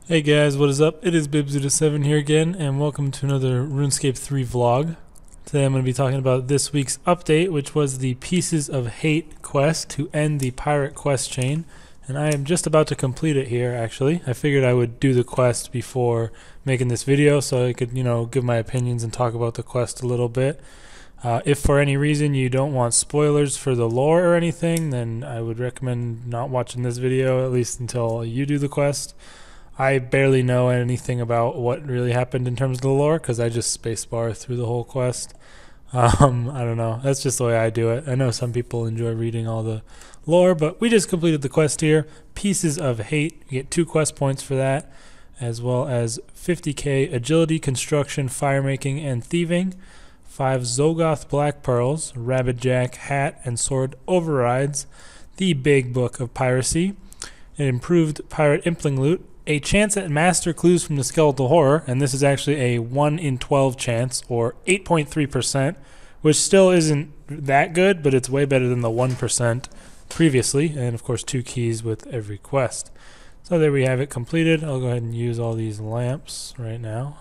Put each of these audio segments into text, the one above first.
Hey guys, what is up? It is Bibzuda7 here again, and welcome to another RuneScape 3 vlog. Today I'm going to be talking about this week's update, which was the Pieces of Hate quest to end the pirate quest chain. And I am just about to complete it here, actually. I figured I would do the quest before making this video so I could, give my opinions and talk about the quest a little bit. If for any reason you don't want spoilers for the lore or anything, then I would recommend not watching this video, at least until you do the quest. I barely know anything about what really happened in terms of the lore because I just spacebar through the whole quest. I don't know. That's just the way I do it. I know some people enjoy reading all the lore, but we just completed the quest here. Pieces of Hate. You get 2 quest points for that, as well as 50k agility, construction, firemaking, and thieving. 5 Zogoth Black Pearls, Rabbit Jack hat, and sword overrides. The Big Book of Piracy. An improved pirate impling loot. A chance at master clues from the Skeletal Horror, and this is actually a 1 in 12 chance, or 8.3%, which still isn't that good, but it's way better than the 1% previously, and of course 2 keys with every quest. So there we have it completed. I'll go ahead and use all these lamps right now.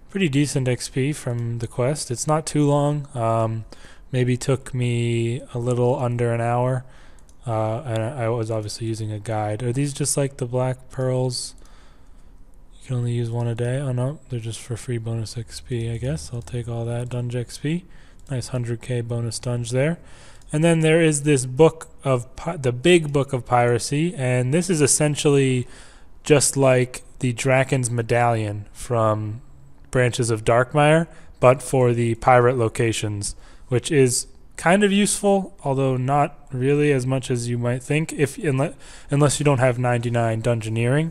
Pretty decent XP from the quest. It's not too long. Maybe took me a little under an hour. And I was obviously using a guide. Are these just like the black pearls? You can only use 1 a day. Oh no, they're just for free bonus XP, I guess. I'll take all that dunge XP. Nice 100k bonus dunge there. And then there is this book of the Big Book of Piracy, and this is essentially just like the Draken's Medallion from Branches of Darkmire, but for the pirate locations, which is kind of useful, although not really as much as you might think, unless you don't have 99 dungeoneering.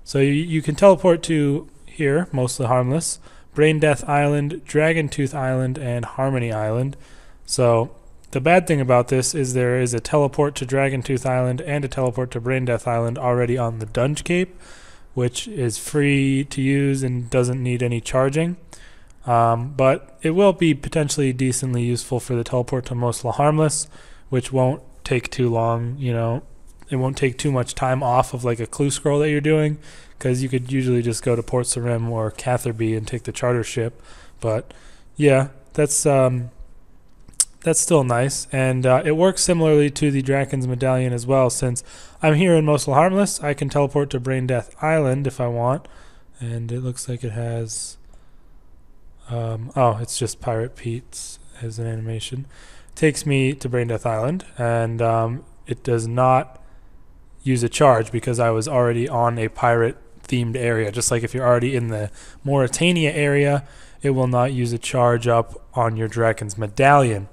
So you can teleport to here, mostly harmless, Brain Death Island, Dragon Tooth Island, and Harmony Island. So the bad thing about this is there is a teleport to Dragon Tooth Island and a teleport to Brain Death Island already on the Dunge Cape, which is free to use and doesn't need any charging. But it will be potentially decently useful for the teleport to Mostly Harmless, which won't take too long, it won't take too much time off of like a clue scroll that you're doing, because you could usually just go to Port Sarim or Catherby and take the charter ship. But yeah, that's still nice, and it works similarly to the Draken's Medallion as well. Since I'm here in Mostly Harmless, I can teleport to Brain Death Island if I want, and it looks like it has it's just Pirate Pete's as an animation. Takes me to Brain Death Island, and it does not use a charge because I was already on a pirate themed area. Just like if you're already in the Mauritania area, it will not use a charge up on your Draken's Medallion.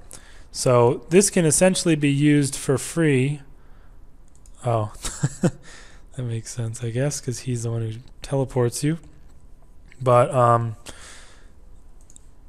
So this can essentially be used for free. Oh, that makes sense, I guess, because he's the one who teleports you. But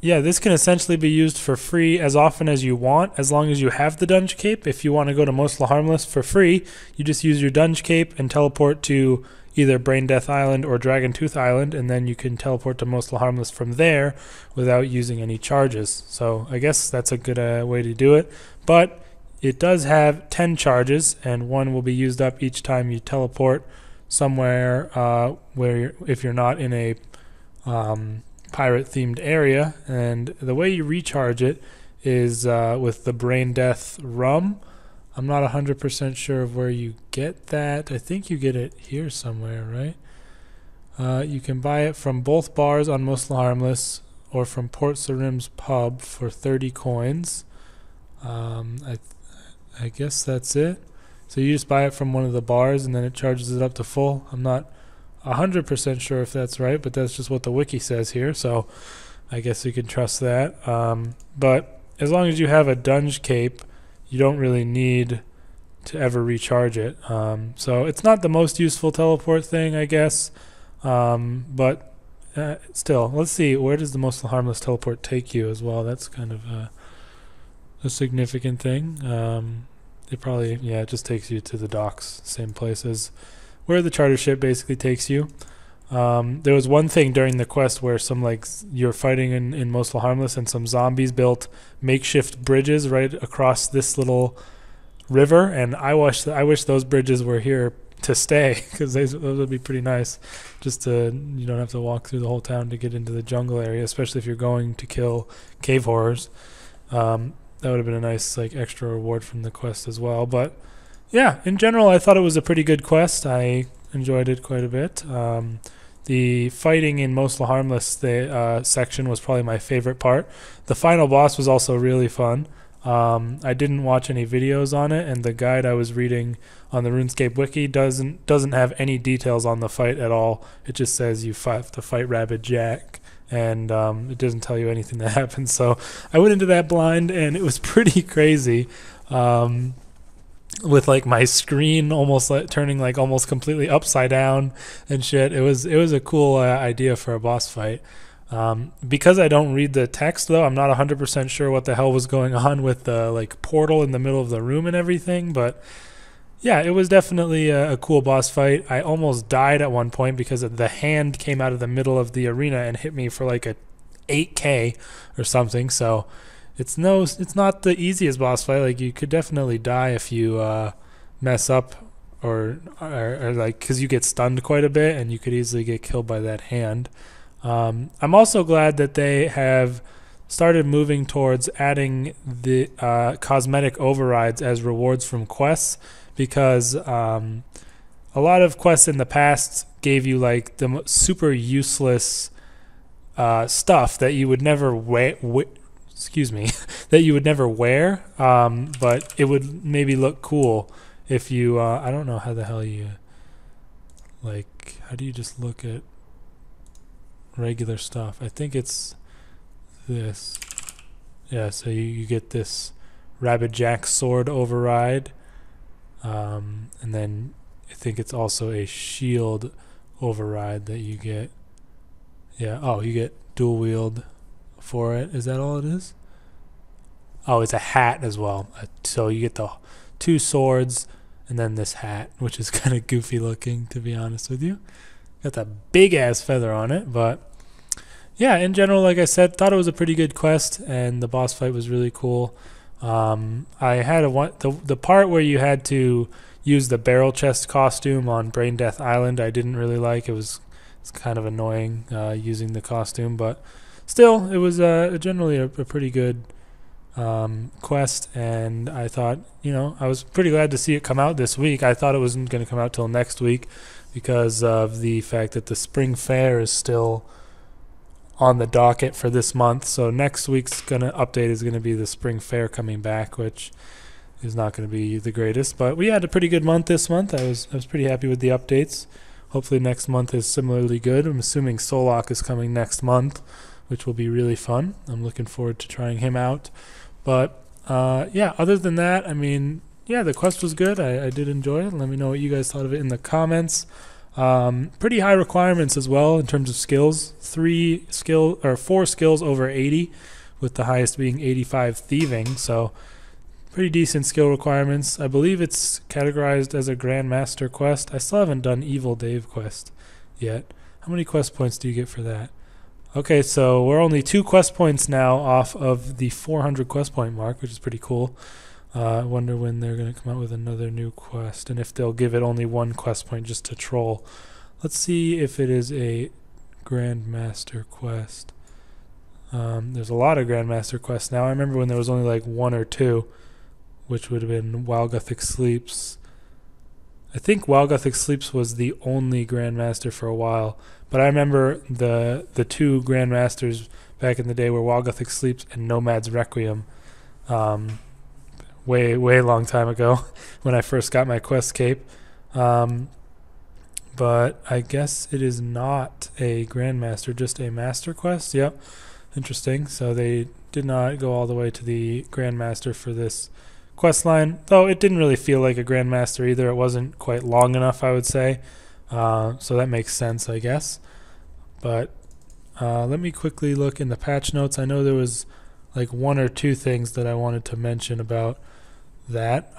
yeah, this can essentially be used for free as often as you want, as long as you have the Dunge Cape. If you want to go to Mostly Harmless for free, you just use your Dunge Cape and teleport to either Brain Death Island or Dragon Tooth Island, and then you can teleport to Mostly Harmless from there without using any charges. So I guess that's a good way to do it. But it does have 10 charges, and 1 will be used up each time you teleport somewhere if you're not in a pirate themed area. And the way you recharge it is with the Brain Death rum. I'm not 100% sure of where you get that. I think you get it here somewhere, right? You can buy it from both bars on Mostly Harmless or from Port Sarim's pub for 30 coins. I guess that's it. So you just buy it from one of the bars and then it charges it up to full. I'm not 100% sure if that's right, but that's just what the wiki says here, so I guess you can trust that. But as long as you have a Dunge Cape, you don't really need to ever recharge it. So it's not the most useful teleport thing, I guess, but still, let's see, where does the Mostly Harmless teleport take you as well? That's kind of a significant thing. It probably, it just takes you to the docks, same place as where the charter ship basically takes you. There was one thing during the quest where you're fighting in Mostly Harmless, and some zombies built makeshift bridges right across this little river, and I wish those bridges were here to stay, because those would be pretty nice. Just to, you don't have to walk through the whole town to get into the jungle area, especially if you're going to kill cave horrors. That would have been a nice like extra reward from the quest as well. But yeah, in general, I thought it was a pretty good quest. I enjoyed it quite a bit. The fighting in Mostly Harmless section was probably my favorite part. The final boss was also really fun. I didn't watch any videos on it, and the guide I was reading on the RuneScape wiki doesn't have any details on the fight at all. It just says you have to fight Rabid Jack, and it doesn't tell you anything that happens. So I went into that blind, and it was pretty crazy. With like my screen almost like turning like almost completely upside down and shit. It was a cool idea for a boss fight. Because I don't read the text though, I'm not 100% sure what the hell was going on with the like portal in the middle of the room and everything. But yeah, it was definitely a cool boss fight. I almost died at one point because the hand came out of the middle of the arena and hit me for like a 8k or something. So it's not the easiest boss fight. Like you could definitely die if you mess up or like, because you get stunned quite a bit and you could easily get killed by that hand. I'm also glad that they have started moving towards adding the cosmetic overrides as rewards from quests, because a lot of quests in the past gave you like the super useless stuff that you would never that you would never wear, but it would maybe look cool if you I don't know how the hell you like, how do you just look at regular stuff? I think it's this. Yeah, so you get this Rabid Jack sword override, and then I think it's also a shield override that you get. Yeah, oh, you get dual wield for it. Is that all it is? Oh, it's a hat as well. So you get the 2 swords and then this hat, which is kind of goofy looking, to be honest with you. Got that big ass feather on it. But yeah, in general, like I said, thought it was a pretty good quest, and the boss fight was really cool. I had the part where you had to use the barrel chest costume on Brain Death Island. I didn't really like. It's kind of annoying using the costume, but still, it was generally a pretty good quest, and I thought, I was pretty glad to see it come out this week. I thought it wasn't going to come out till next week because of the fact that the spring fair is still on the docket for this month. So next week's update is going to be the spring fair coming back, which is not going to be the greatest. But we had a pretty good month this month. I was pretty happy with the updates. Hopefully next month is similarly good. I'm assuming Solok is coming next month, which will be really fun. I'm looking forward to trying him out. But yeah, other than that, I mean, yeah, the quest was good. I did enjoy it. Let me know what you guys thought of it in the comments. Pretty high requirements as well in terms of skills. 4 skills over 80, with the highest being 85 thieving. So pretty decent skill requirements. I believe it's categorized as a Grandmaster quest. I still haven't done Evil Dave quest yet. How many quest points do you get for that? Okay, so we're only 2 quest points now off of the 400 quest point mark, which is pretty cool. I wonder when they're going to come out with another new quest, and if they'll give it only 1 quest point just to troll. Let's see if it is a Grandmaster quest. There's a lot of Grandmaster quests now. I remember when there was only like 1 or 2, which would have been While Gothic Sleeps. I think While Gothic Sleeps was the only Grandmaster for a while, but I remember the 2 Grandmasters back in the day were While Gothic Sleeps and Nomad's Requiem. Way long time ago when I first got my quest cape. But I guess it is not a Grandmaster, just a Master quest. Yep, interesting. So they did not go all the way to the Grandmaster for this quest line, though it didn't really feel like a Grandmaster either. It wasn't quite long enough, I would say. So that makes sense, I guess. But let me quickly look in the patch notes. I know there was like 1 or 2 things that I wanted to mention about that.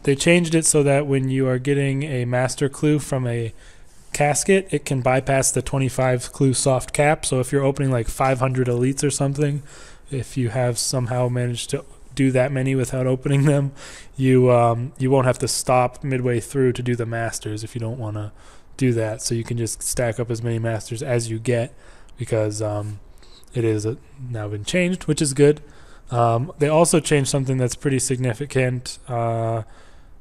They changed it so that when you are getting a master clue from a casket, it can bypass the 25 clue soft cap. So if you're opening like 500 elites or something, if you have somehow managed to do that many without opening them, you won't have to stop midway through to do the masters if you don't want to do that. So you can just stack up as many masters as you get, because it is now been changed, which is good. They also changed something that's pretty significant. Well,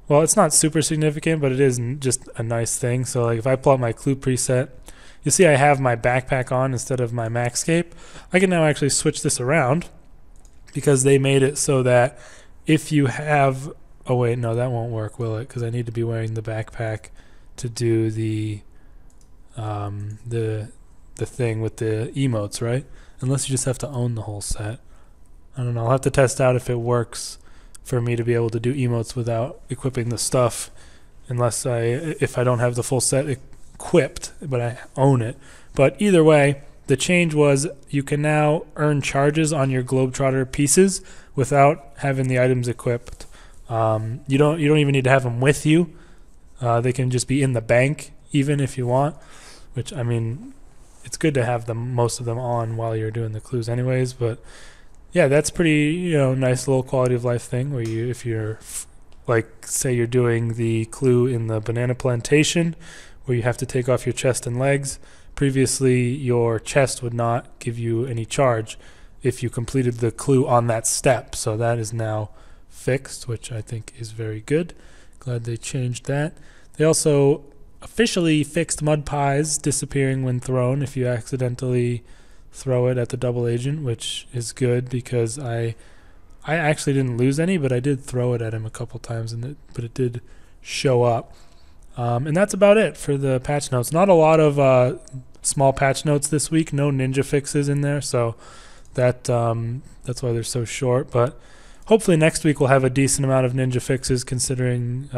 it's not super significant, but it is just a nice thing. So like if I pull out my clue preset, you see I have my backpack on instead of my Maxscape. I can now actually switch this around, because they made it so that if you have, oh wait, no, that won't work, will it? Because I need to be wearing the backpack to do the thing with the emotes, right? Unless you just have to own the whole set. I don't know. I'll have to test out if it works for me to be able to do emotes without equipping the stuff, if I don't have the full set equipped, but I own it. But either way, the change was you can now earn charges on your Globetrotter pieces without having the items equipped. You don't even need to have them with you. They can just be in the bank even if you want, which, I mean, it's good to have most of them on while you're doing the clues anyways. But yeah, that's pretty, nice little quality of life thing where if you're like, say you're doing the clue in the banana plantation where you have to take off your chest and legs. Previously, your chest would not give you any charge if you completed the clue on that step. So that is now fixed, which I think is very good. Glad they changed that. They also officially fixed mud pies disappearing when thrown if you accidentally throw it at the double agent, which is good because I actually didn't lose any, but I did throw it at him a couple times, but it did show up. And that's about it for the patch notes. Not a lot of small patch notes this week. No ninja fixes in there, so that's why they're so short. But hopefully next week we'll have a decent amount of ninja fixes, considering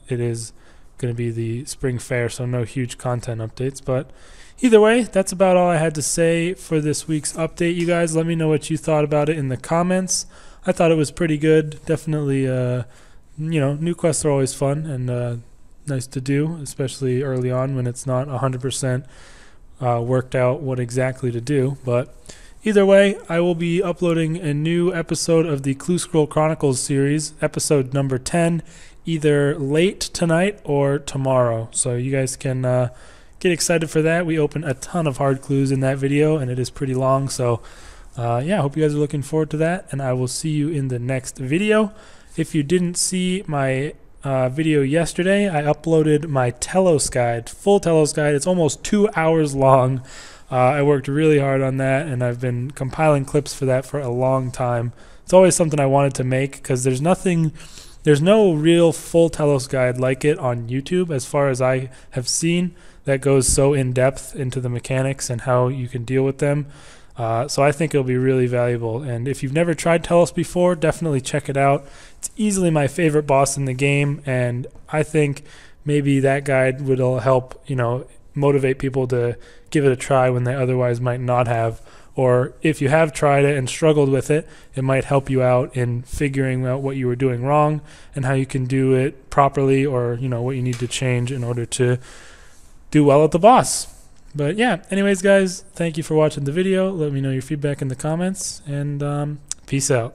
it is going to be the spring fair, so no huge content updates. But either way, that's about all I had to say for this week's update. You guys, let me know what you thought about it in the comments. I thought it was pretty good. Definitely, new quests are always fun and nice to do, especially early on when it's not 100% worked out what exactly to do. But either way, I will be uploading a new episode of the Clue Scroll Chronicles series, episode number 10, either late tonight or tomorrow. So you guys can get excited for that. We open a ton of hard clues in that video, and it is pretty long. So yeah, I hope you guys are looking forward to that, and I will see you in the next video. If you didn't see my video yesterday, I uploaded my Telos guide, full Telos guide. It's almost 2 hours long. I worked really hard on that, and I've been compiling clips for that for a long time. It's always something I wanted to make, because there's no real full Telos guide like it on YouTube, as far as I have seen, that goes so in depth into the mechanics and how you can deal with them. So I think it'll be really valuable. And if you've never tried Telos before, definitely check it out. It's easily my favorite boss in the game, and I think maybe that guide will help, motivate people to give it a try when they otherwise might not have. Or if you have tried it and struggled with it, it might help you out in figuring out what you were doing wrong and how you can do it properly, or what you need to change in order to do well at the boss. But yeah, anyways guys, thank you for watching the video. Let me know your feedback in the comments, and peace out.